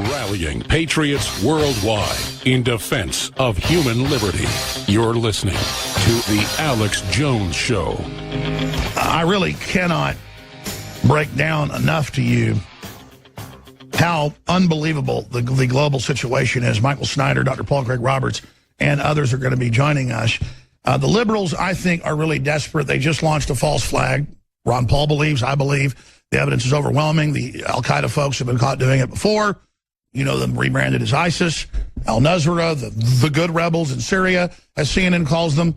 Rallying patriots worldwide in defense of human liberty. You're listening to The Alex Jones Show. I really cannot break down enough to you how unbelievable the global situation is. Michael Snyder, Dr. Paul Craig Roberts, and others are going to be joining us. The liberals, I think, are really desperate. They just launched a false flag. Ron Paul believes, I believe. The evidence is overwhelming. The al-Qaeda folks have been caught doing it before. You know, them rebranded as ISIS. Al-Nusra, the good rebels in Syria, as CNN calls them.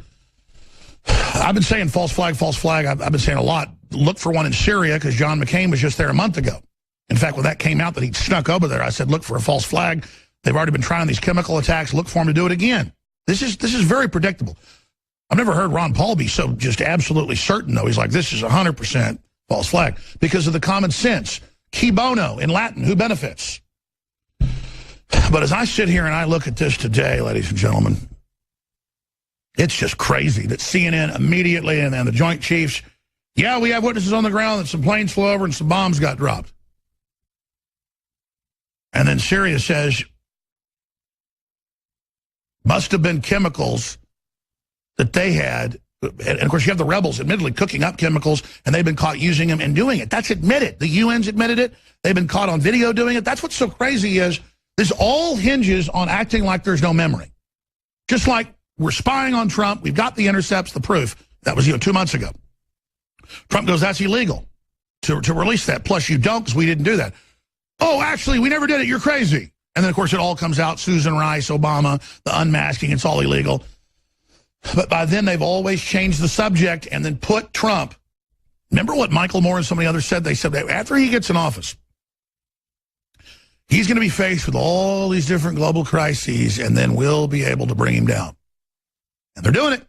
I've been saying false flag, false flag. I've been saying a lot. Look for one in Syria, because John McCain was just there a month ago. In fact, when that came out that he snuck over there, I said, look for a false flag. They've already been trying these chemical attacks. Look for him to do it again. This is very predictable. I've never heard Ron Paul be so just absolutely certain, though. He's like, this is 100% false flag, because of the common sense. Qui bono in Latin, who benefits? But as I sit here and I look at this today, ladies and gentlemen, it's just crazy that CNN immediately and then the Joint Chiefs, yeah, we have witnesses on the ground that some planes flew over and some bombs got dropped. And then Syria says, must have been chemicals that they had. And of course, you have the rebels admittedly cooking up chemicals, and they've been caught using them and doing it. That's admitted. The UN's admitted it. They've been caught on video doing it. That's what's so crazy is this all hinges on acting like there's no memory. Just like we're spying on Trump. We've got the intercepts, the proof. That was 2 months ago. Trump goes, that's illegal to release that. Plus, you don't, because we didn't do that. Oh, actually, we never did it. You're crazy. And then, of course, it all comes out. Susan Rice, Obama, the unmasking. It's all illegal. But by then, they've always changed the subject and then put Trump. Remember what Michael Moore and so many others said? They said that after he gets in office, he's going to be faced with all these different global crises, and then we'll be able to bring him down. And they're doing it.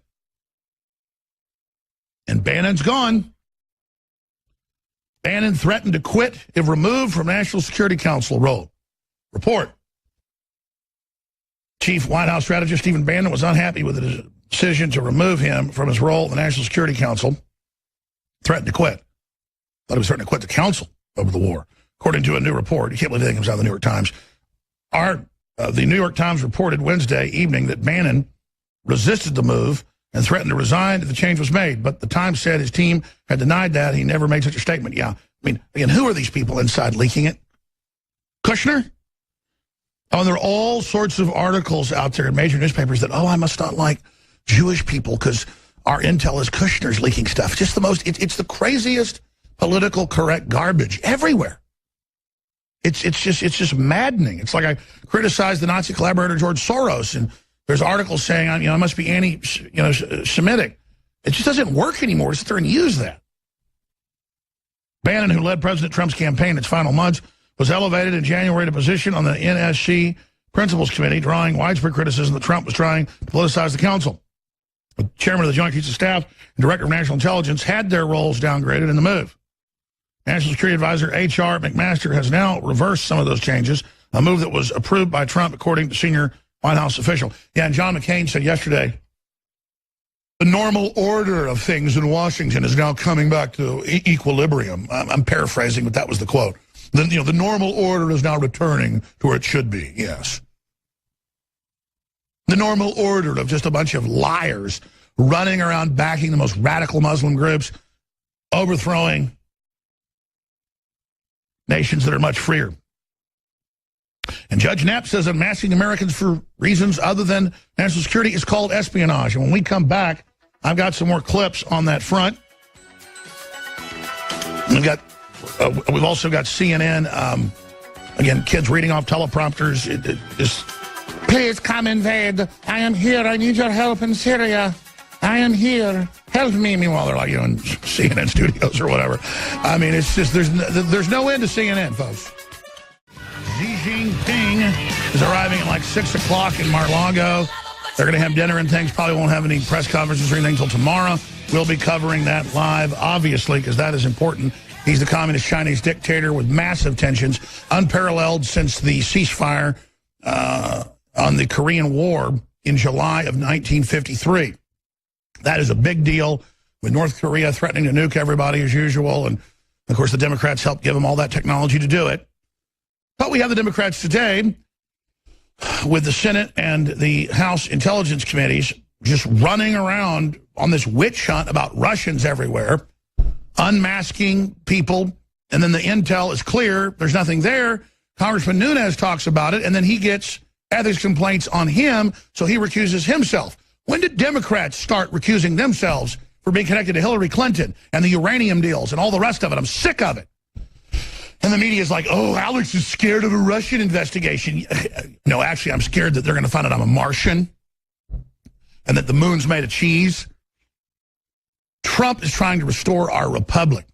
And Bannon's gone. Bannon threatened to quit if removed from National Security Council role. Report. Chief White House strategist Stephen Bannon was unhappy with the decision to remove him from his role in the National Security Council. Threatened to quit. Thought he was threatening to quit the council over the war. According to a new report, you can't believe anything comes out of the New York Times. The New York Times reported Wednesday evening that Bannon resisted the move and threatened to resign if the change was made. But the Times said his team had denied that. He never made such a statement. Yeah, I mean, again, who are these people inside leaking it? Kushner? Oh, there are all sorts of articles out there in major newspapers that, I must not like Jewish people because our intel is Kushner's leaking stuff. Just the most, it's the craziest political correct garbage everywhere. It's just maddening. It's like I criticized the Nazi collaborator George Soros, and there's articles saying I must be Semitic. It just doesn't work anymore to sit there and use that. Bannon, who led President Trump's campaign in its final months, was elevated in January to position on the NSC Principals Committee, drawing widespread criticism that Trump was trying to politicize the council. The chairman of the Joint Chiefs of Staff and Director of National Intelligence had their roles downgraded in the move. National Security Advisor H.R. McMaster has now reversed some of those changes, a move that was approved by Trump, according to senior White House official. Yeah, and John McCain said yesterday, the normal order of things in Washington is now coming back to equilibrium. I'm paraphrasing, but that was the quote. The normal order is now returning to where it should be, yes. The normal order of just a bunch of liars running around backing the most radical Muslim groups, overthrowing nations that are much freer. And Judge Knapp says unmasking Americans for reasons other than national security is called espionage. And when we come back, I've got some more clips on that front. We've also got CNN, again, kids reading off teleprompters. Just, please come invade. I am here. I need your help in Syria. I am here. Help me. Meanwhile, they're like, in CNN studios or whatever. I mean, it's just, there's no end to CNN, folks. Xi Jinping is arriving at like 6 o'clock in Mar-a-Lago. They're going to have dinner and things. Probably won't have any press conferences or anything until tomorrow. We'll be covering that live, obviously, because that is important. He's the communist Chinese dictator with massive tensions, unparalleled since the ceasefire on the Korean War in July of 1953. That is a big deal, with North Korea threatening to nuke everybody as usual. And, of course, the Democrats helped give them all that technology to do it. But we have the Democrats today with the Senate and the House Intelligence Committees just running around on this witch hunt about Russians everywhere, unmasking people, and then the intel is clear. There's nothing there. Congressman Nunes talks about it, and then he gets ethics complaints on him, so he recuses himself. When did Democrats start recusing themselves for being connected to Hillary Clinton and the uranium deals and all the rest of it? I'm sick of it. And the media is like, oh, Alex is scared of a Russian investigation. No, actually, I'm scared that they're going to find out I'm a Martian and that the moon's made of cheese. Trump is trying to restore our republic.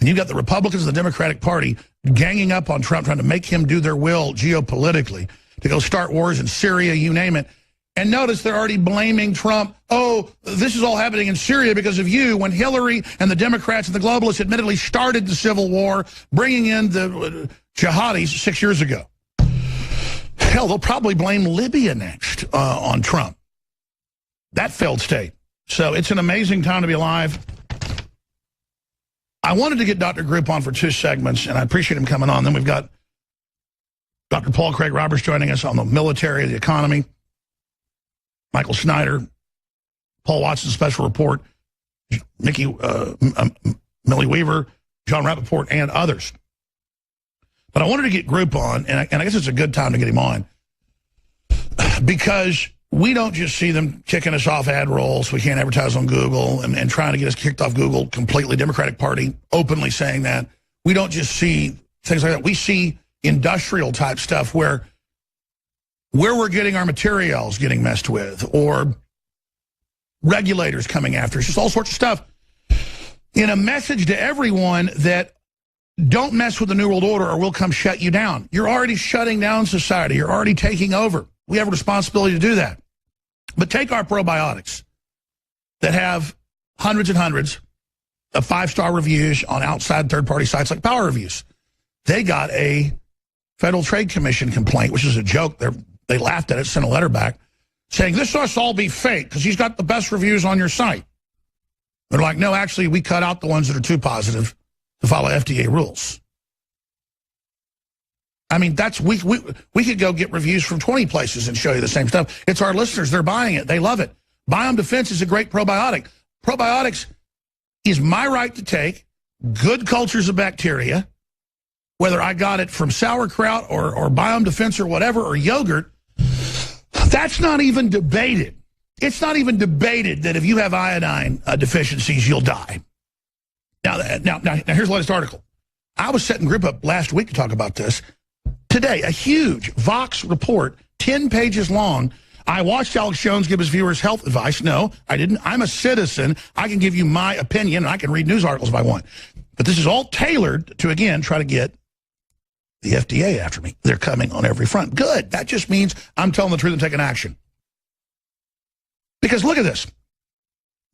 And you've got the Republicans and the Democratic Party ganging up on Trump, trying to make him do their will geopolitically, to go start wars in Syria, you name it. And notice they're already blaming Trump. Oh, this is all happening in Syria because of you, when Hillary and the Democrats and the globalists admittedly started the civil war, bringing in the jihadis 6 years ago. Hell, they'll probably blame Libya next on Trump. That failed state. So it's an amazing time to be alive. I wanted to get Dr. Group on for 2 segments, and I appreciate him coming on. Then we've got Dr. Paul Craig Roberts joining us on the military, the economy. Michael Snyder, Paul Watson's special report, Millie Weaver, John Rappaport, and others. But I wanted to get Group on, and I guess it's a good time to get him on, because we don't just see them kicking us off ad rolls. We can't advertise on Google and trying to get us kicked off Google completely. Democratic Party openly saying that. We don't just see things like that. We see industrial type stuff where we're getting our materials getting messed with, or regulators coming after us, just all sorts of stuff. In a message to everyone that don't mess with the New World Order or we'll come shut you down. You're already shutting down society. You're already taking over. We have a responsibility to do that. But take our probiotics that have hundreds and hundreds of 5-star reviews on outside third-party sites like Power Reviews. They got a Federal Trade Commission complaint, which is a joke. They laughed at it, sent a letter back, saying, this must all be fake because he's got the best reviews on your site. They're like, no, actually, we cut out the ones that are too positive to follow FDA rules. I mean, we could go get reviews from 20 places and show you the same stuff. It's our listeners. They're buying it. They love it. Biome Defense is a great probiotic. Probiotics is my right to take good cultures of bacteria, whether I got it from sauerkraut or Biome Defense or whatever, or yogurt. That's not even debated. It's not even debated that if you have iodine deficiencies, you'll die. Now, here's the latest article. I was setting Group up last week to talk about this. Today, a huge Vox report, 10 pages long. I watched Alex Jones give his viewers health advice. No, I didn't. I'm a citizen. I can give you my opinion, and I can read news articles if I want. But this is all tailored to, again, try to get the FDA after me. They're coming on every front. Good. That just means I'm telling the truth and taking action. Because look at this.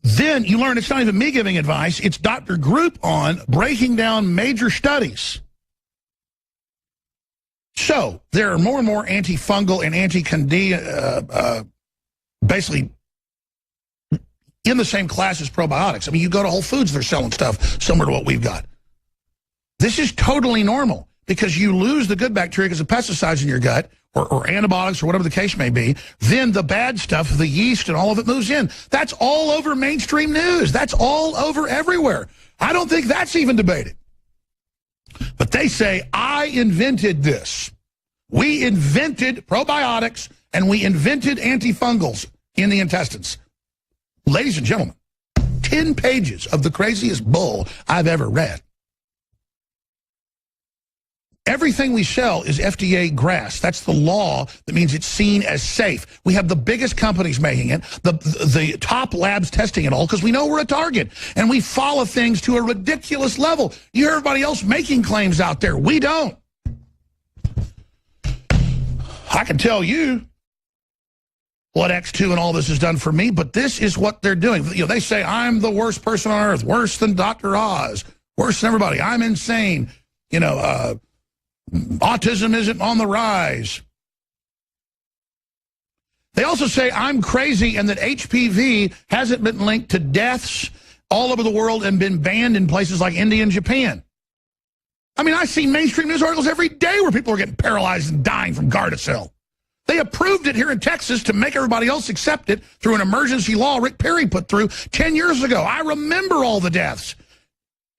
Then you learn it's not even me giving advice. It's Dr. Group on breaking down major studies. So there are more and more antifungal and anti-candida, basically in the same class as probiotics. I mean, you go to Whole Foods, they're selling stuff similar to what we've got. This is totally normal because you lose the good bacteria because of pesticides in your gut or antibiotics or whatever the case may be. Then the bad stuff, the yeast and all of it moves in. That's all over mainstream news. That's all over everywhere. I don't think that's even debated. But they say, I invented this. We invented probiotics and we invented antifungals in the intestines. Ladies and gentlemen, 10 pages of the craziest bull I've ever read. Everything we sell is FDA grass. That's the law that means it's seen as safe. We have the biggest companies making it, the top labs testing it all, because we know we're a target. And we follow things to a ridiculous level. You hear everybody else making claims out there. We don't. I can tell you what X2 and all this has done for me, but this is what they're doing. You know, they say, I'm the worst person on earth, worse than Dr. Oz, worse than everybody. I'm insane. You know, autism isn't on the rise. They also say I'm crazy and that HPV hasn't been linked to deaths all over the world and been banned in places like India and Japan. I mean, I see mainstream news articles every day where people are getting paralyzed and dying from Gardasil. They approved it here in Texas to make everybody else accept it through an emergency law Rick Perry put through 10 years ago. I remember all the deaths.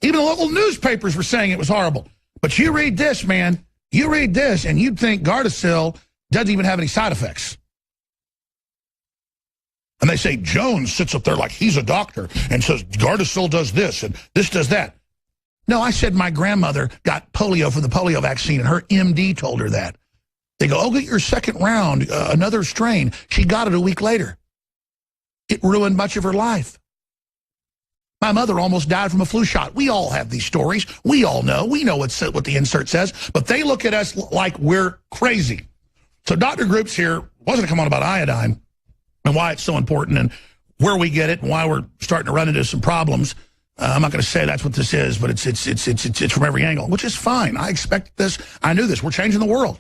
Even the local newspapers were saying it was horrible. But you read this, man. You read this, and you'd think Gardasil doesn't even have any side effects. And they say Jones sits up there like he's a doctor and says Gardasil does this and this does that. No, I said my grandmother got polio from the polio vaccine, and her MD told her that. They go, oh, get your second round, another strain. She got it a week later. It ruined much of her life. My mother almost died from a flu shot. We all have these stories. We all know. We know what the insert says. But they look at us like we're crazy. So Dr. Group's here wasn't to come on about iodine and why it's so important and where we get it and why we're starting to run into some problems. I'm not going to say that's what this is, but it's from every angle, which is fine. I expected this. I knew this. We're changing the world.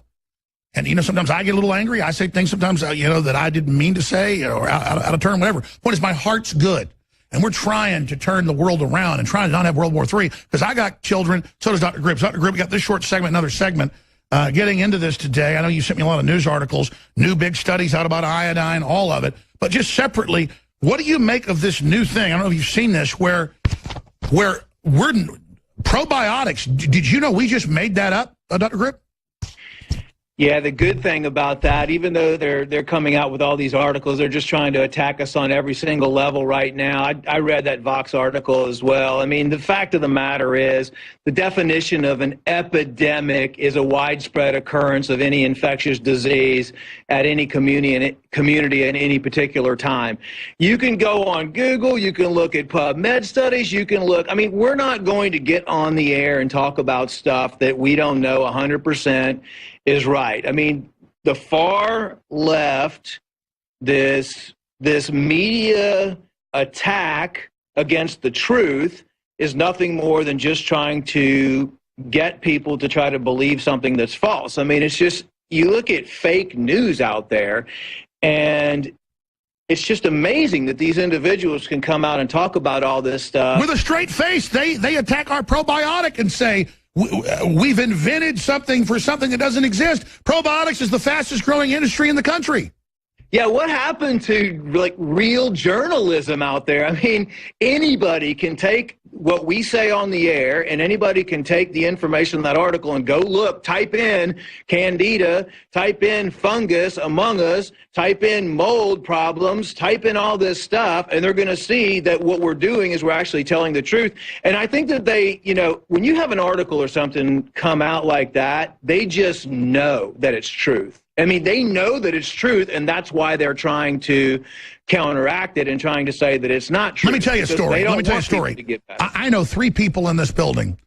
And, you know, sometimes I get a little angry. I say things sometimes, you know, that I didn't mean to say or out of turn, whatever. Point is, my heart's good. And we're trying to turn the world around and trying to not have World War III, because I got children, so does Dr. Grip. Dr. Grip got this short segment, another segment, getting into this today. I know you sent me a lot of news articles, new big studies out about iodine, all of it. But just separately, what do you make of this new thing? I don't know if you've seen this, where we're probiotics. Did you know we just made that up, Dr. Grip? Yeah, the good thing about that, even though they're coming out with all these articles, they're just trying to attack us on every single level right now. I read that Vox article as well. I mean, the fact of the matter is the definition of an epidemic is a widespread occurrence of any infectious disease at any community at any particular time. You can go on Google, you can look at PubMed studies, you can look. I mean, we're not going to get on the air and talk about stuff that we don't know 100% is right. I mean, the far left, this media attack against the truth is nothing more than just trying to get people to try to believe something that's false. I mean, it's just, you look at fake news out there, and it's just amazing that these individuals can come out and talk about all this stuff. With a straight face, they attack our probiotic and say, we've invented something for something that doesn't exist. Probiotics is the fastest growing industry in the country. Yeah, what happened to like real journalism out there? I mean, anybody can take what we say on the air, and anybody can take the information in that article and go look, type in candida, type in fungus among us, type in mold problems, type in all this stuff, and they're going to see that what we're doing is we're actually telling the truth. And I think that they, you know, when you have an article or something come out like that, they just know that it's truth. I mean, they know that it's truth, and that's why they're trying to counteract it and trying to say that it's not true. Let me tell you a story. I know 3 people in this building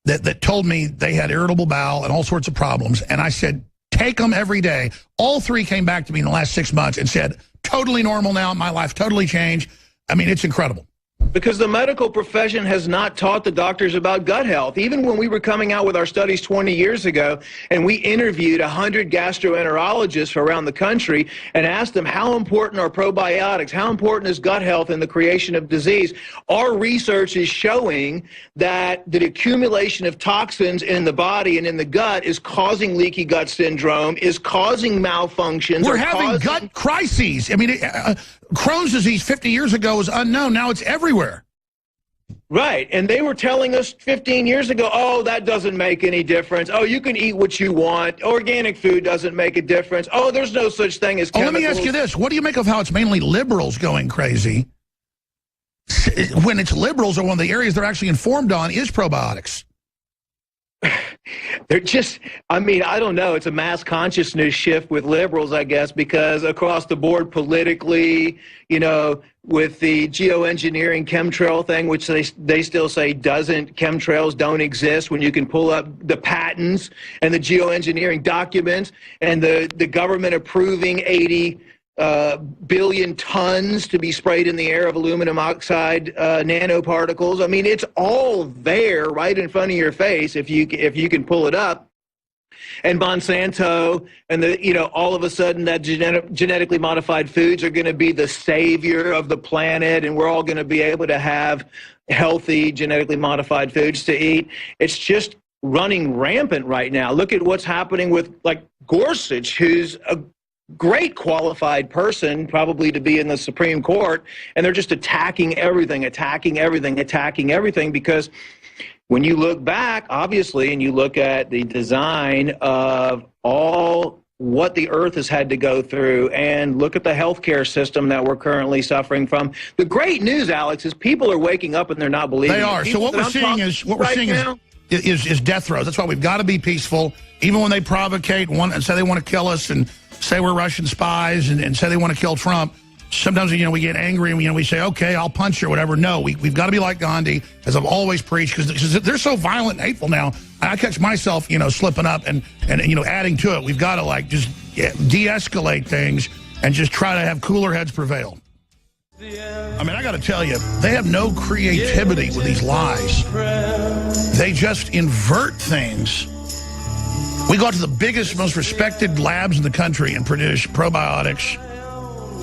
that told me they had irritable bowel and all sorts of problems, and I said, take them every day. All 3 came back to me in the last 6 months and said, totally normal now, my life totally changed. I mean, it's incredible. Because the medical profession has not taught the doctors about gut health. Even when we were coming out with our studies 20 years ago, and we interviewed 100 gastroenterologists around the country and asked them how important are probiotics, how important is gut health in the creation of disease, our research is showing that the accumulation of toxins in the body and in the gut is causing leaky gut syndrome, is causing malfunctions. We're having gut crises. I mean, Crohn's disease 50 years ago was unknown. Now it's everywhere. Right. And they were telling us 15 years ago, oh, that doesn't make any difference. Oh, you can eat what you want. Organic food doesn't make a difference. Oh, there's no such thing as chemicals. Let me ask you this. What do you make of how it's mainly liberals going crazy when it's liberals, or one of the areas they're actually informed on is probiotics? They're just, I mean, I don't know. It's a mass consciousness shift with liberals, I guess, because across the board politically, you know, with the geoengineering chemtrail thing, which they still say chemtrails don't exist, when you can pull up the patents and the geoengineering documents and the government approving 80 billion tons to be sprayed in the air of aluminum oxide nanoparticles. I mean, it's all there right in front of your face if you can pull it up. And Monsanto and all of a sudden that genetically modified foods are going to be the savior of the planet, and we're all going to be able to have healthy genetically modified foods to eat. It's just running rampant right now. Look at what's happening with, like, Gorsuch, who's a great qualified person probably to be in the Supreme Court, and they're just attacking everything because when you look back, obviously, and you look at the design of all what the earth has had to go through and look at the healthcare system that we're currently suffering from. The great news, Alex, is people are waking up and they're not believing They are. So what we're seeing is death throes. That's why we've got to be peaceful, even when they provocate and say they want to kill us and say we're Russian spies and say they want to kill Trump. Sometimes, we get angry and, we say, okay, I'll punch you or whatever. No, we've got to be like Gandhi, as I've always preached, because they're so violent and hateful now. I catch myself, slipping up and adding to it. We've got to, just de-escalate things and just try to have cooler heads prevail. I mean, I got to tell you, they have no creativity with these lies. They just invert things. We go out to the biggest, most respected labs in the country and produce probiotics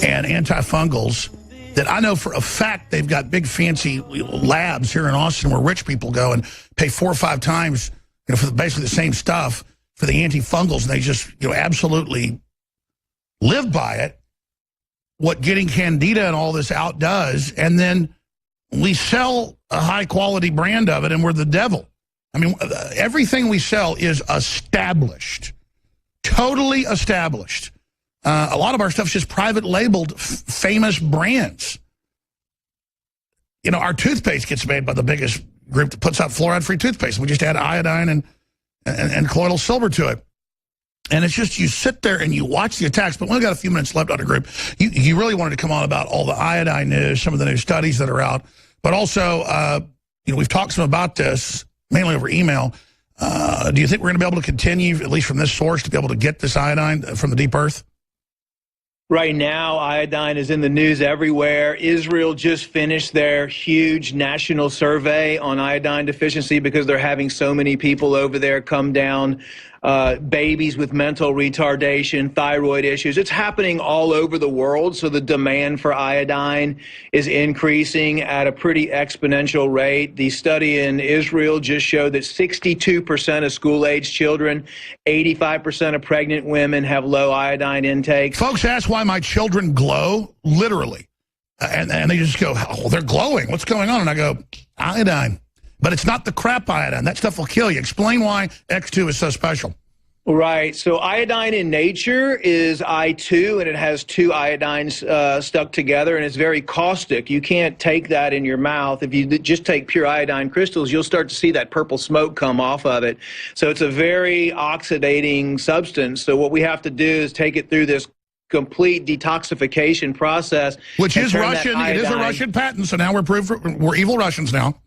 and antifungals that I know for a fact they've got big fancy labs here in Austin where rich people go and pay 4 or 5 times, for basically the same stuff for the antifungals, and they just, absolutely live by it. What getting Candida and all this out does, and then we sell a high-quality brand of it, and we're the devil. I mean, everything we sell is established, totally established. A lot of our stuff's just private labeled famous brands. Our toothpaste gets made by the biggest group that puts out fluoride-free toothpaste. We just add iodine and colloidal silver to it. And it's just, you sit there and you watch the attacks, but we only got a few minutes left on the group. You really wanted to come on about all the iodine news, some of the new studies that are out. But also, we've talked some about this, mainly over email. Do you think we're going to be able to continue, at least from this source, to be able to get this iodine from the deep earth? Right now, iodine is in the news everywhere. Israel just finished their huge national survey on iodine deficiency because they're having so many people over there come down, babies with mental retardation, thyroid issues. It's happening all over the world, so the demand for iodine is increasing at a pretty exponential rate. The study in Israel just showed that 62% of school-age children, 85% of pregnant women have low iodine intake. Folks ask why my children glow, literally. And they just go, oh, they're glowing. What's going on? And I go, iodine. But it's not the crap iodine. That stuff will kill you. Explain why X2 is so special. Right. So iodine in nature is I2, and it has 2 iodines stuck together, and it's very caustic. You can't take that in your mouth. If you just take pure iodine crystals, you'll start to see that purple smoke come off of it. So it's a very oxidating substance. So what we have to do is take it through this complete detoxification process. Which is Russian. It is a Russian patent, so now we're evil Russians now.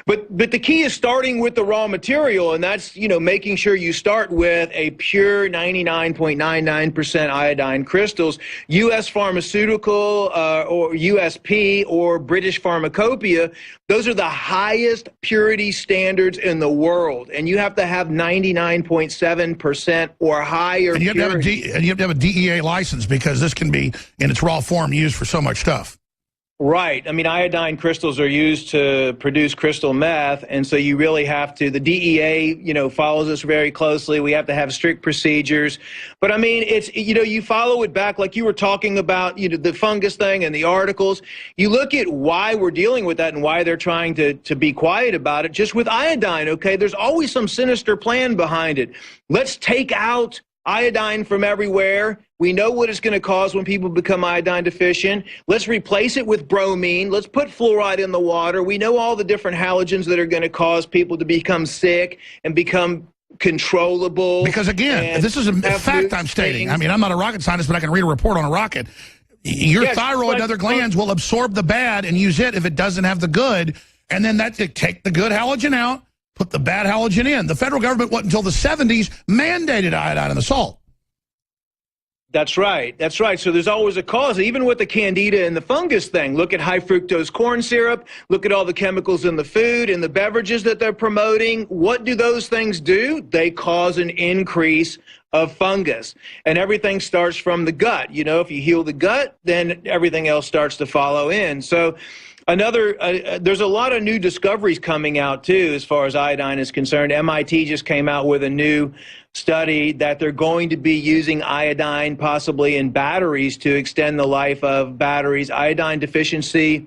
But the key is starting with the raw material, and that's, making sure you start with a pure 99.99% iodine crystals. U.S. Pharmaceutical or USP or British Pharmacopoeia, those are the highest purity standards in the world, and you have to have 99.7% or higher. And you have to have a DEA license, because this can be in its raw form used for so much stuff. Right. I mean, iodine crystals are used to produce crystal meth, and so you really have to, the DEA, follows us very closely. We have to have strict procedures. But I mean, it's, you follow it back, like you were talking about, the fungus thing and the articles. You look at why we're dealing with that and why they're trying to be quiet about it. Just with iodine, okay, there's always some sinister plan behind it. Let's take out iodine from everywhere. We know what it's going to cause when people become iodine deficient. Let's replace it with bromine. Let's put fluoride in the water. We know all the different halogens that are going to cause people to become sick and become controllable. Because again, this is a fact I'm stating. I mean, I'm not a rocket scientist, but I can read a report on a rocket. Your thyroid and other glands will absorb the bad and use it if it doesn't have the good. And then take the good halogen out, put the bad halogen in. The federal government, until the 70s, mandated iodine in the salt. That's right. That's right. So there's always a cause, even with the candida and the fungus thing. Look at high fructose corn syrup. Look at all the chemicals in the food and the beverages that they're promoting. What do those things do? They cause an increase of fungus. And everything starts from the gut. If you heal the gut, then everything else starts to follow in. So There's a lot of new discoveries coming out, too, as far as iodine is concerned. MIT just came out with a new study that they're going to be using iodine possibly in batteries to extend the life of batteries. Iodine deficiency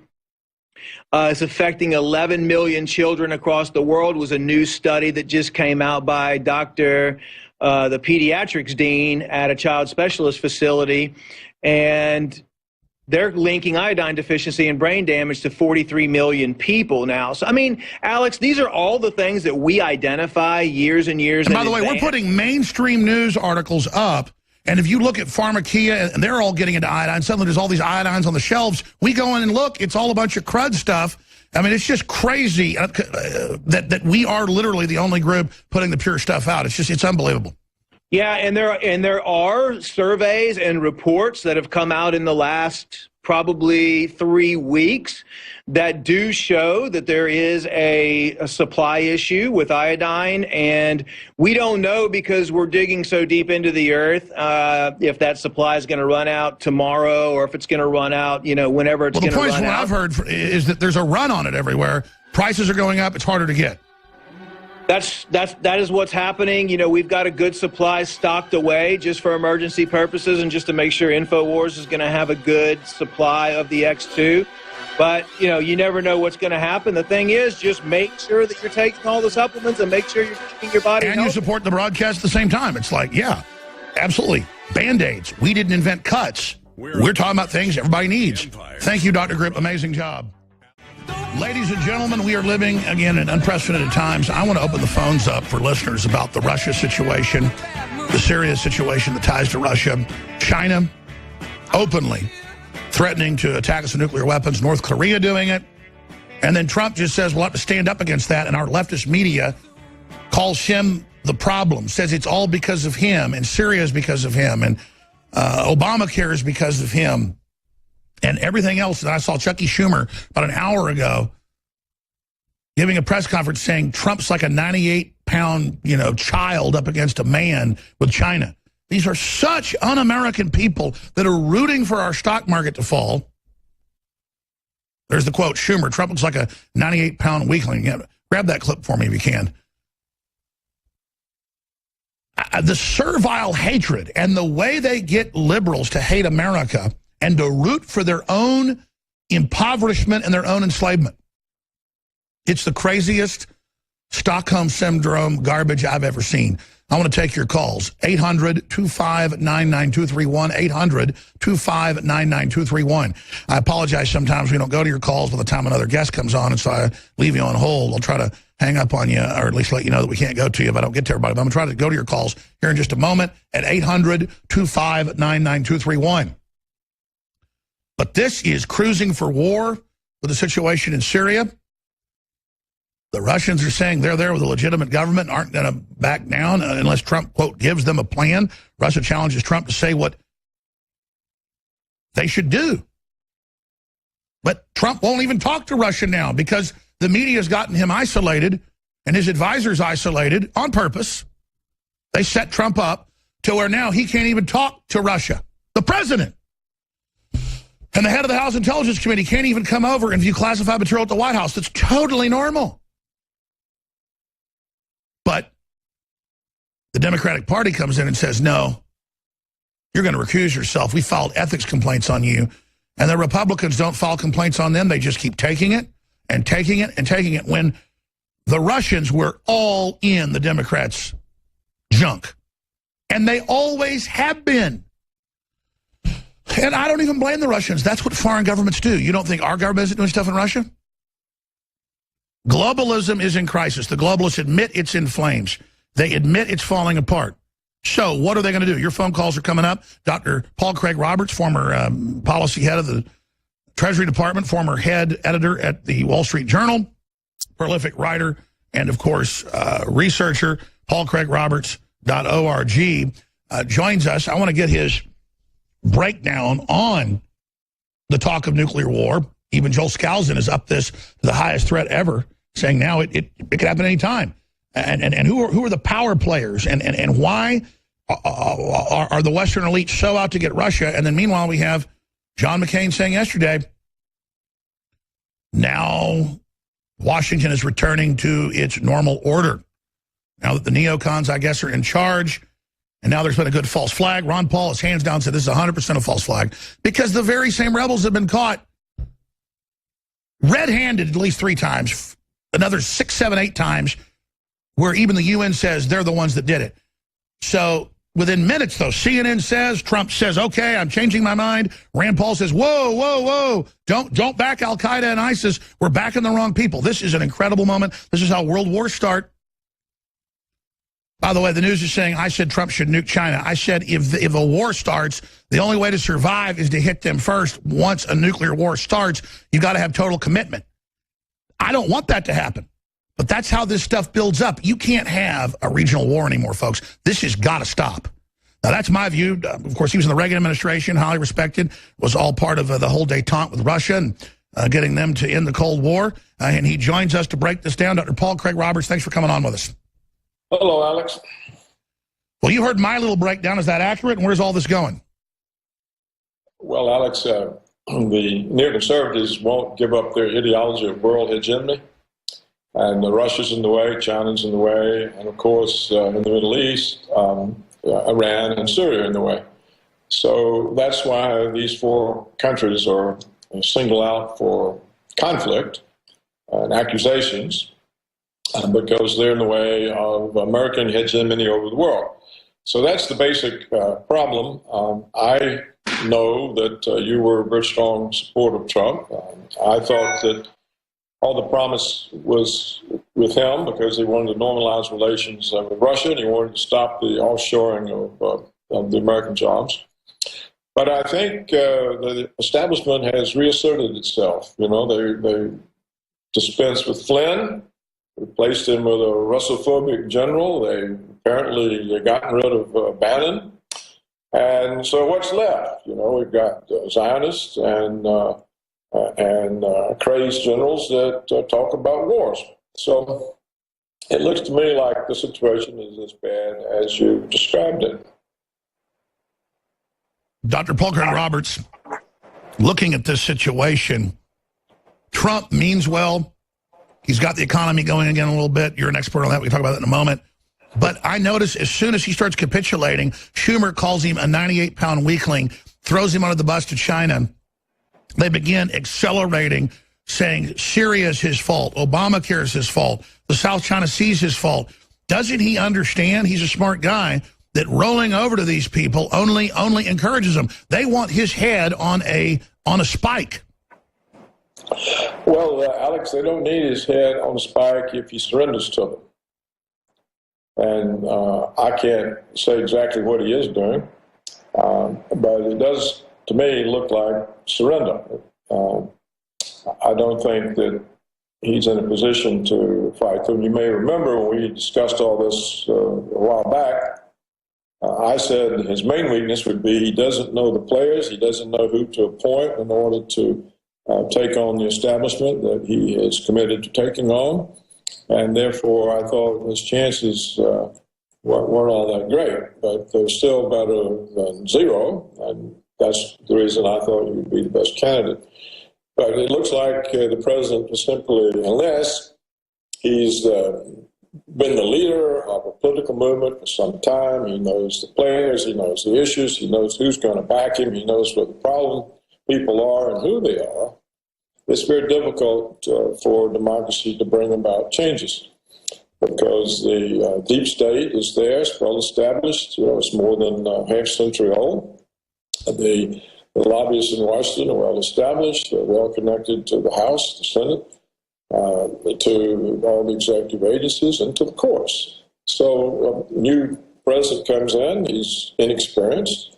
is affecting 11 million children across the world, was a new study that just came out by the pediatrics dean at a child specialist facility. And they're linking iodine deficiency and brain damage to 43 million people now. So, I mean, Alex, these are all the things that we identify years and years in advance. And by the way, we're putting mainstream news articles up, and if you look at Pharmacia, and they're all getting into iodine, suddenly there's all these iodines on the shelves. We go in and look, it's all a bunch of crud stuff. I mean, it's just crazy that we are literally the only group putting the pure stuff out. It's unbelievable. Yeah, and there are surveys and reports that have come out in the last probably 3 weeks that do show that there is a supply issue with iodine, and we don't know because we're digging so deep into the earth if that supply is going to run out tomorrow or if it's going to run out, whenever it's going to run out. The point is, what I've heard is that there's a run on it everywhere. Prices are going up. It's harder to get. That is what's happening. We've got a good supply stocked away just for emergency purposes and just to make sure InfoWars is going to have a good supply of the X2. But, you never know what's going to happen. The thing is, just make sure that you're taking all the supplements and make sure you're keeping your body healthy. And you support the broadcast at the same time. It's like, yeah, absolutely. Band-Aids. We didn't invent cuts. We're talking about things everybody needs. Thank you, Dr. Grip. Amazing job. Ladies and gentlemen, we are living, again, in unprecedented times. I want to open the phones up for listeners about the Russia situation, the Syria situation, the ties to Russia, China openly threatening to attack us with nuclear weapons, North Korea doing it. And then Trump just says we'll have to stand up against that, and our leftist media calls him the problem, says it's all because of him, and Syria is because of him, and Obamacare is because of him. And everything else that I saw Chucky Schumer about an hour ago giving a press conference saying Trump's like a 98-pound, child up against a man with China. These are such un-American people that are rooting for our stock market to fall. There's the quote, Schumer, Trump looks like a 98-pound weakling. Yeah, grab that clip for me if you can. The servile hatred and the way they get liberals to hate America and to root for their own impoverishment and their own enslavement. It's the craziest Stockholm Syndrome garbage I've ever seen. I want to take your calls. 800-259-9231, 800-259-9231. I apologize sometimes we don't go to your calls by the time another guest comes on, and so I leave you on hold. I'll try to hang up on you, or at least let you know that we can't go to you if I don't get to everybody. But I'm going to try to go to your calls here in just a moment at 800-259-9231. But this is cruising for war with the situation in Syria. The Russians are saying they're there with a legitimate government and aren't going to back down unless Trump, quote, gives them a plan. Russia challenges Trump to say what they should do. But Trump won't even talk to Russia now because the media has gotten him isolated and his advisors isolated on purpose. They set Trump up to where now he can't even talk to Russia. The president and the head of the House Intelligence Committee can't even come over and view classified material at the White House. That's totally normal. But the Democratic Party comes in and says, no, you're going to recuse yourself. We filed ethics complaints on you. And the Republicans don't file complaints on them. They just keep taking it and taking it and taking it when the Russians were all in the Democrats' junk. And they always have been. And I don't even blame the Russians. That's what foreign governments do. You don't think our government isn't doing stuff in Russia? Globalism is in crisis. The globalists admit it's in flames. They admit it's falling apart. So what are they going to do? Your phone calls are coming up. Dr. Paul Craig Roberts, former policy head of the Treasury Department, former head editor at the Wall Street Journal, prolific writer, and, of course, researcher, paulcraigroberts.org, joins us. I want to get his breakdown on the talk of nuclear war. Even Joel Skousen is up this to the highest threat ever, saying now it could happen any time. And who are the power players, and why are the Western elite so out to get Russia? And then meanwhile we have John McCain saying yesterday Now Washington is returning to its normal order. Now that the neocons, I guess, are in charge, and now there's been a good false flag. Ron Paul has hands down said this is 100% a false flag because the very same rebels have been caught red-handed at least 3 times, another 6, 7, 8 times, where even the UN says they're the ones that did it. So within minutes, though, CNN says, Trump says, okay, I'm changing my mind. Rand Paul says, whoa, whoa, whoa, don't back Al-Qaeda and ISIS. We're backing the wrong people. This is an incredible moment. This is how world wars start. By the way, the news is saying I said Trump should nuke China. I said if a war starts, the only way to survive is to hit them first. Once a nuclear war starts, you've got to have total commitment. I don't want that to happen. But that's how this stuff builds up. You can't have a regional war anymore, folks. This has got to stop. Now, that's my view. Of course, he was in the Reagan administration, highly respected, was all part of the whole détente with Russia and getting them to end the Cold War. And he joins us to break this down. Dr. Paul Craig Roberts, thanks for coming on with us. Hello, Alex. Well, you heard my little breakdown. Is that accurate? And where's all this going? Well, Alex, the neoconservatives won't give up their ideology of world hegemony. And Russia's in the way, China's in the way, and of course, in the Middle East, Iran and Syria are in the way. So that's why these 4 countries are singled out for conflict and accusations, because they're in the way of American hegemony over the world. So that's the basic problem. I know that you were a very strong supporter of Trump. I thought that all the promise was with him because he wanted to normalize relations with Russia, and he wanted to stop the offshoring of the American jobs. But I think the establishment has reasserted itself. You know, they dispensed with Flynn, replaced him with a Russophobic general. They apparently gotten rid of Bannon. And so what's left? You know, we've got Zionists and crazed generals that talk about wars. So it looks to me like the situation is as bad as you described it. Dr. Paul Craig Roberts, looking at this situation, Trump means well. He's got the economy going again a little bit. You're an expert on that. We can talk about that in a moment. But I notice as soon as he starts capitulating, Schumer calls him a 98-pound weakling, throws him under the bus to China. They begin accelerating, saying Syria is his fault, Obamacare is his fault, the South China Sea is his fault. Doesn't he understand, he's a smart guy, that rolling over to these people only encourages them? They want his head on a spike. Well, Alex, they don't need his head on a spike if he surrenders to them. And I can't say exactly what he is doing, but it does, to me, look like surrender. I don't think that he's in a position to fight them. You may remember when we discussed all this a while back, I said his main weakness would be he doesn't know the players, he doesn't know who to appoint in order to take on the establishment that he is committed to taking on. And therefore, I thought his chances weren't all that great, but they're still better than zero. And that's the reason I thought he would be the best candidate. But it looks like the president is simply, unless he's been the leader of a political movement for some time, he knows the players, he knows the issues, he knows who's going to back him, he knows what the problem people are and who they are. It's very difficult for democracy to bring about changes because the deep state is there, it's well established, it's more than half a century old. The lobbyists in Washington are well established, they're well connected to the House, the Senate, to all the executive agencies, and to the courts. So a new president comes in, he's inexperienced,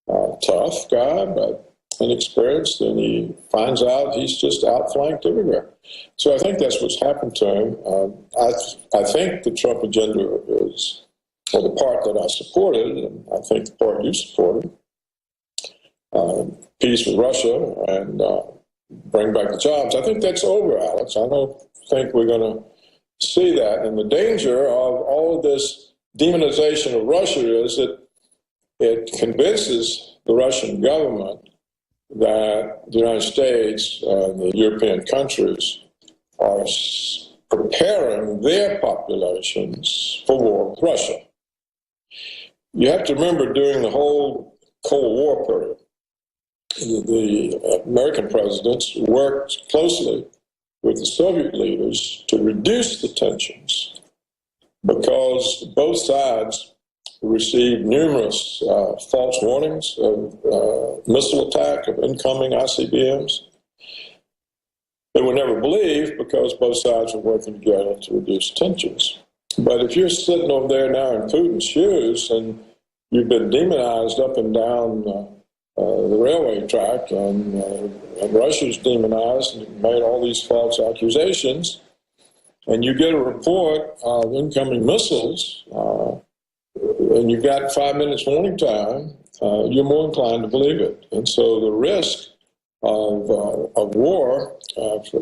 tough guy, but inexperienced, and he finds out he's just outflanked everywhere. So I think that's what's happened to him. I think the Trump agenda is, well, the part that I supported, and I think the part you supported, peace with Russia and bring back the jobs. I think that's over, Alex. I don't think we're going to see that. And the danger of all of this demonization of Russia is that it convinces the Russian government that the United States and the European countries are preparing their populations for war with Russia. You have to remember during the whole Cold War period, the American presidents worked closely with the Soviet leaders to reduce the tensions because both sides received numerous false warnings of missile attack, of incoming ICBMs. They were never believed because both sides were working together to reduce tensions. But if you're sitting over there now in Putin's shoes and you've been demonized up and down the railway track, and Russia's demonized and made all these false accusations, and you get a report of incoming missiles, and you've got 5 minutes warning time, you're more inclined to believe it. And so the risk of war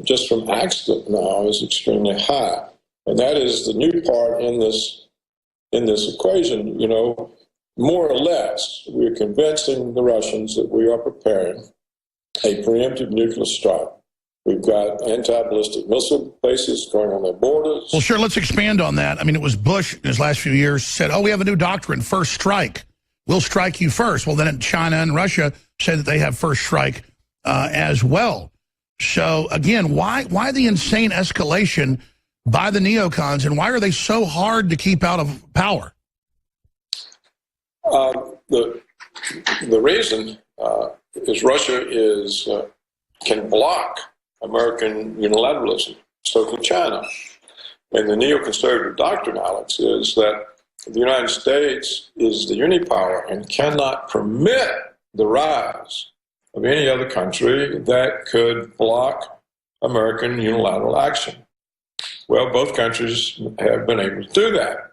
just from accident now is extremely high. And that is the new part in this equation. You know, more or less, we're convincing the Russians that we are preparing a preemptive nuclear strike. We've got anti-ballistic missile bases going on their borders. Well, sure, let's expand on that. I mean, it was Bush in his last few years said, oh, we have a new doctrine, first strike. We'll strike you first. Well, then China and Russia say that they have first strike as well. So, again, why the insane escalation by the neocons, and why are they so hard to keep out of power? The reason is Russia can block American unilateralism. So can China. And the neoconservative doctrine, Alex, is that the United States is the unipower and cannot permit the rise of any other country that could block American unilateral action. Well, both countries have been able to do that.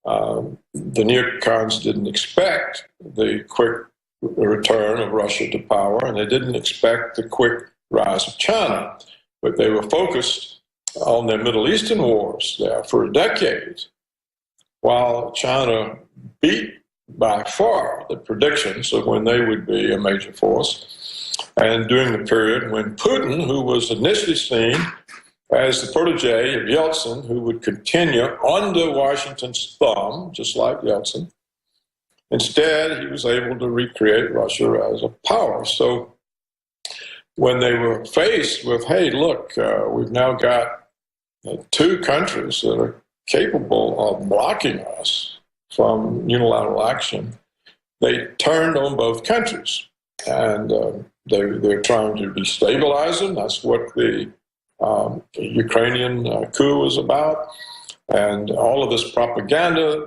The neocons didn't expect the quick return of Russia to power, and they didn't expect the quick rise of China. But they were focused on their Middle Eastern wars there for a decade, while China beat by far the predictions of when they would be a major force. And during the period when Putin, who was initially seen as the protege of Yeltsin, who would continue under Washington's thumb, just like Yeltsin, instead he was able to recreate Russia as a power. So when they were faced with, hey, look, we've now got two countries that are capable of blocking us from unilateral action, they turned on both countries. And they're trying to destabilize them. That's what the Ukrainian coup was about. And all of this propaganda,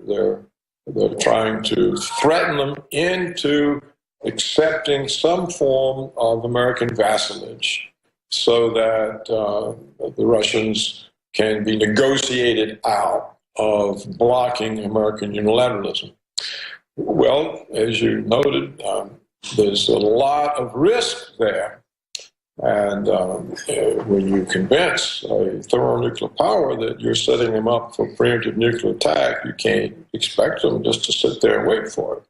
they're trying to threaten them into accepting some form of American vassalage so that the Russians can be negotiated out of blocking American unilateralism. Well, as you noted, there's a lot of risk there. And when you convince a thermonuclear power that you're setting them up for preemptive nuclear attack, you can't expect them just to sit there and wait for it.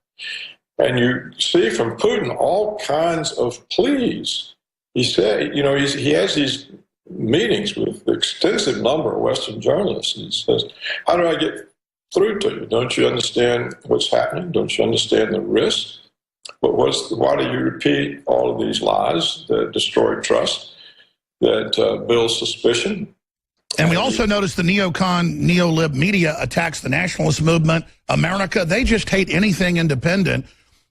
And you see from Putin all kinds of pleas. He said, you know, he has these meetings with an extensive number of Western journalists. He says, how do I get through to you? Don't you understand what's happening? Don't you understand the risk? But why do you repeat all of these lies that destroy trust, that build suspicion? And we also notice the neocon, neo-lib media attacks the nationalist movement. America, they just hate anything independent.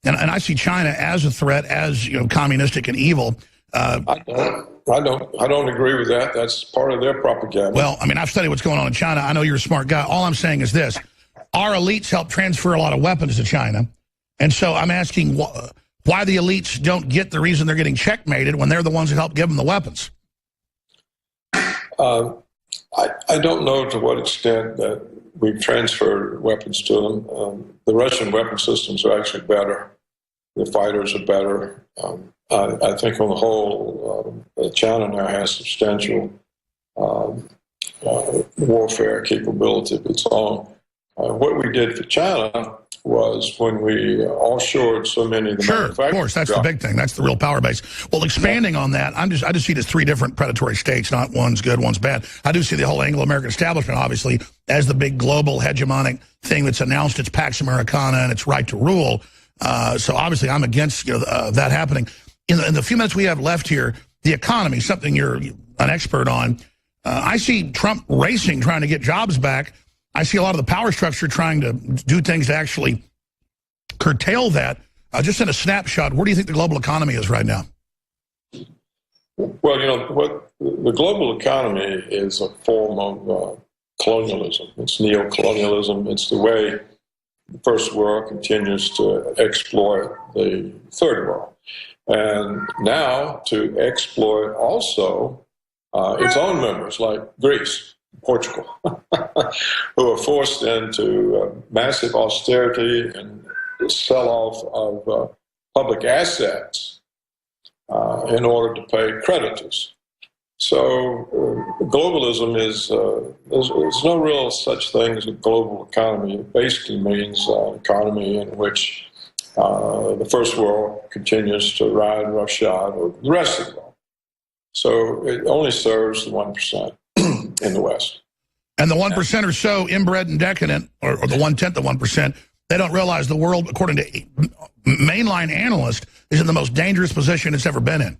And I see China as a threat, as, you know, communistic and evil. I don't agree with that. That's part of their propaganda. Well, I mean, I've studied what's going on in China. I know you're a smart guy. All I'm saying is this. Our elites help transfer a lot of weapons to China. And so I'm asking why the elites don't get the reason they're getting checkmated when they're the ones that help give them the weapons. I don't know to what extent that we've transferred weapons to them. The Russian weapon systems are actually better. The fighters are better. I think on the whole, China now has substantial warfare capability of its own. What we did for China was when we offshored so many of the Sure, of course, that's the big thing. That's the real power base. Well, expanding on that, I just see it as three different predatory states, not one's good, one's bad. I do see the whole Anglo-American establishment, obviously, as the big global hegemonic thing that's announced its Pax Americana and its right to rule. So obviously I'm against that happening. In the few minutes we have left here, the economy, something you're an expert on, I see Trump racing, trying to get jobs back. I see a lot of the power structure trying to do things to actually curtail that. Just in a snapshot, where do you think the global economy is right now? Well, what the global economy is a form of colonialism. It's neo-colonialism. It's the way the first world continues to exploit the third world. And now to exploit also its own members, like Greece, Portugal, who are forced into massive austerity and sell-off of public assets in order to pay creditors. So globalism is, there's no real such thing as a global economy. It basically means an economy in which the first world continues to ride roughshod over the rest of the world. So it only serves the 1% in the West. And the 1% or so inbred and decadent, or the 1/10 of 1%, they don't realize the world, according to mainline analysts, is in the most dangerous position it's ever been in.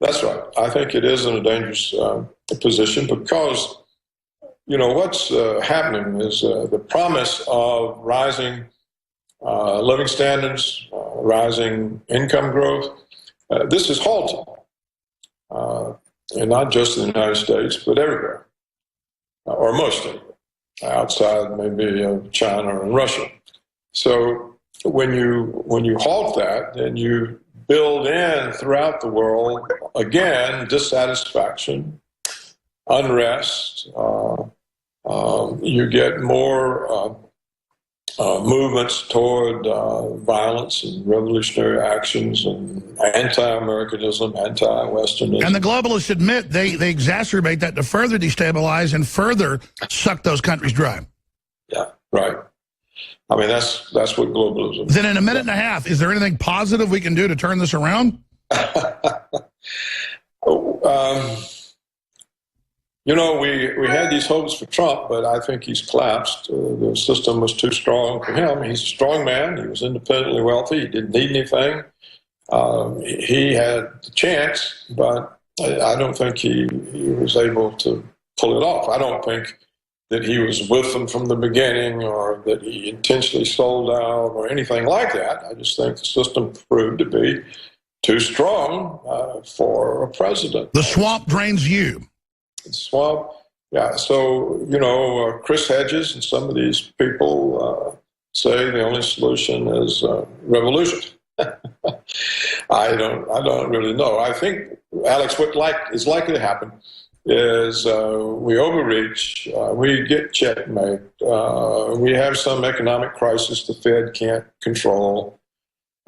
That's right. I think it is in a dangerous position because, what's happening is the promise of rising living standards, rising income growth, this is halted. And not just in the United States, but everywhere, or most everywhere, outside maybe of China and Russia. So when you halt that, then you build in throughout the world, again, dissatisfaction, unrest. You get more movements toward violence and revolutionary actions and anti-Americanism, anti-Westernism. And the globalists admit they exacerbate that to further destabilize and further suck those countries dry. Yeah, right. I mean, that's what globalism is. Then in a minute and a half, is there anything positive we can do to turn this around? We had these hopes for Trump, but I think he's collapsed. The system was too strong for him. He's a strong man. He was independently wealthy. He didn't need anything. He had the chance, but I don't think he was able to pull it off. I don't think that he was with them from the beginning or that he intentionally sold out or anything like that. I just think the system proved to be too strong for a president. The swamp drains you. Swamp, yeah. So, Chris Hedges and some of these people say the only solution is revolution. I don't really know. I think, Alex, what is likely to happen is we overreach, we get checkmate, we have some economic crisis the Fed can't control,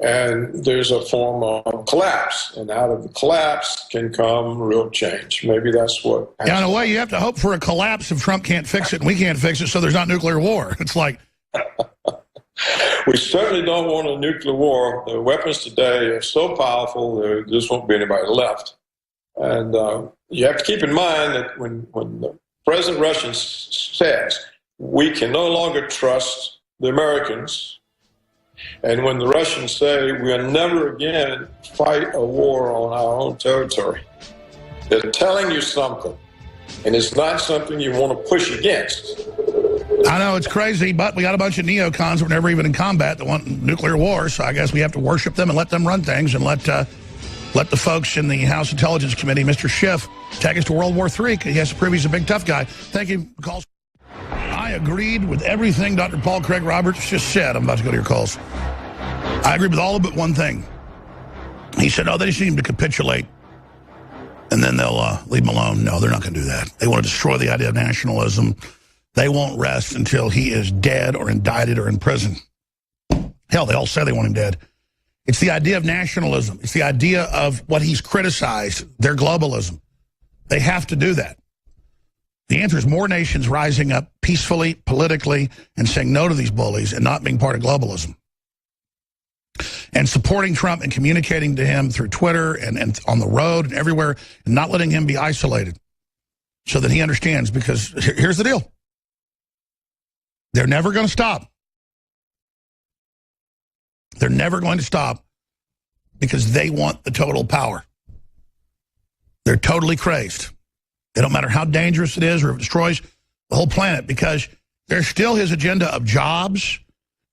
and there's a form of collapse. And out of the collapse can come real change. Maybe that's what happens. Yeah, in a way, you have to hope for a collapse if Trump can't fix it and we can't fix it, so there's not nuclear war. It's like... We certainly don't want a nuclear war. The weapons today are so powerful, there just won't be anybody left. And you have to keep in mind that when the President Russian says we can no longer trust the Americans, and when the Russians say we'll never again fight a war on our own territory, they're telling you something, and it's not something you want to push against. I know, it's crazy, but we got a bunch of neocons who were never even in combat that want nuclear war, so I guess we have to worship them and let them run things and let the folks in the House Intelligence Committee, Mr. Schiff, take us to World War III. He has to prove he's a big, tough guy. Thank you. Calls. I agreed with everything Dr. Paul Craig Roberts just said. I'm about to go to your calls. I agreed with all but one thing. He said, they just need him to capitulate, and then they'll leave him alone. No, they're not going to do that. They want to destroy the idea of nationalism. They won't rest until he is dead or indicted or in prison. Hell, they all say they want him dead. It's the idea of nationalism. It's the idea of what he's criticized, their globalism. They have to do that. The answer is more nations rising up peacefully, politically, and saying no to these bullies and not being part of globalism. And supporting Trump and communicating to him through Twitter and on the road and everywhere, and not letting him be isolated so that he understands. Because here's the deal. They're never going to stop. They're never going to stop because they want the total power. They're totally crazed. It don't matter how dangerous it is or if it destroys the whole planet, because there's still his agenda of jobs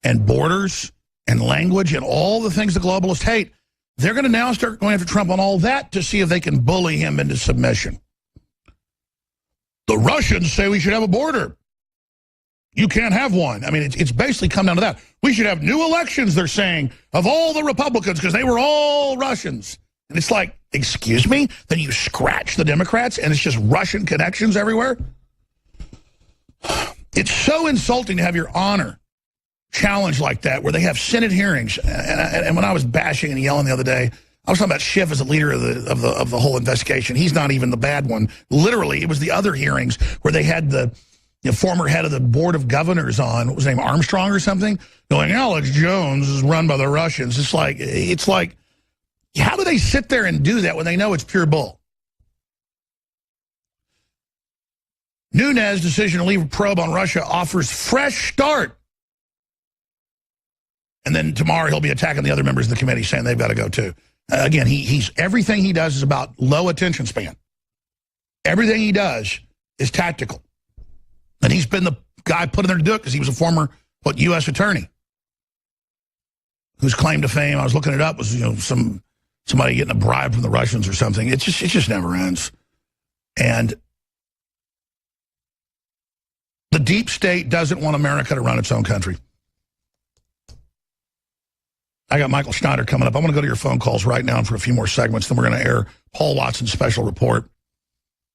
and borders and language and all the things the globalists hate. They're going to now start going after Trump on all that to see if they can bully him into submission. The Russians say we should have a border. You can't have one. I mean, it's basically come down to that. We should have new elections, they're saying, of all the Republicans because they were all Russians. And it's like, excuse me? Then you scratch the Democrats and it's just Russian connections everywhere? It's so insulting to have your honor challenged like that, where they have Senate hearings. And when I was bashing and yelling the other day, I was talking about Schiff as a leader of the whole investigation. He's not even the bad one. Literally, it was the other hearings where they had the former head of the Board of Governors on, what was his name, Armstrong or something, going, Alex Jones is run by the Russians. It's like, how do they sit there and do that when they know it's pure bull? Nunes' decision to leave a probe on Russia offers fresh start. And then tomorrow he'll be attacking the other members of the committee, saying they've got to go too. Again, he's everything he does is about low attention span. Everything he does is tactical. And he's been the guy put in there to do it because he was a former, U.S. attorney whose claim to fame, I was looking it up, was somebody getting a bribe from the Russians or something. It just never ends. And the deep state doesn't want America to run its own country. I got Michael Schneider coming up. I want to go to your phone calls right now for a few more segments. Then we're going to air Paul Watson's special report,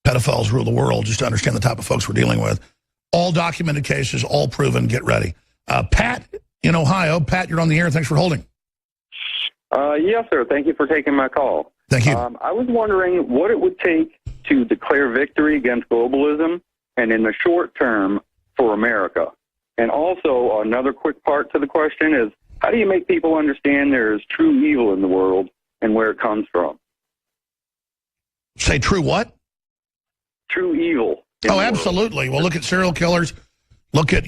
Pedophiles Rule the World, just to understand the type of folks we're dealing with. All documented cases, all proven. Get ready. Pat in Ohio. Pat, you're on the air. Thanks for holding. Yes, sir. Thank you for taking my call. Thank you. I was wondering what it would take to declare victory against globalism and in the short term for America. And also, another quick part to the question is, how do you make people understand there is true evil in the world and where it comes from? Say true what? True evil. Oh, absolutely. Well, look at serial killers. Look at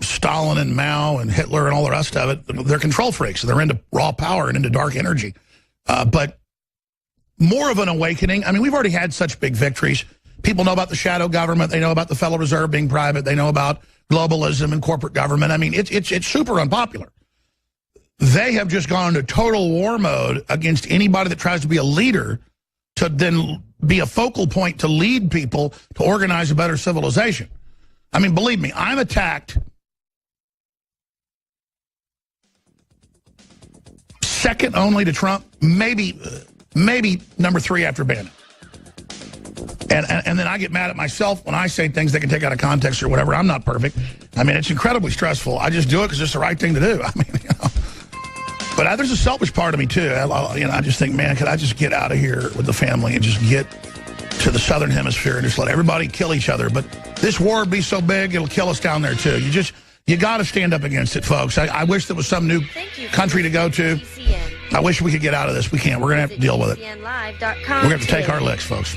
Stalin and Mao and Hitler and all the rest of it. They're control freaks. They're into raw power and into dark energy. But more of an awakening. I mean, we've already had such big victories. People know about the shadow government. They know about the Federal Reserve being private. They know about globalism and corporate government. I mean, it's super unpopular. They have just gone into total war mode against anybody that tries to be a leader to then be a focal point to lead people to organize a better civilization. I mean, believe me, I'm attacked second only to Trump, maybe number 3 after Bannon. And then I get mad at myself when I say things that can take out of context or whatever. I'm not perfect. I mean, it's incredibly stressful. I just do it because it's the right thing to do. I mean, But there's a selfish part of me, too. I just think, man, could I just get out of here with the family and just get to the southern hemisphere and just let everybody kill each other? But this war would be so big, it'll kill us down there, too. You got to stand up against it, folks. I wish there was some new country to go to. I wish we could get out of this. We can't. We're going to have to deal with it. We're going to have to take our licks, folks.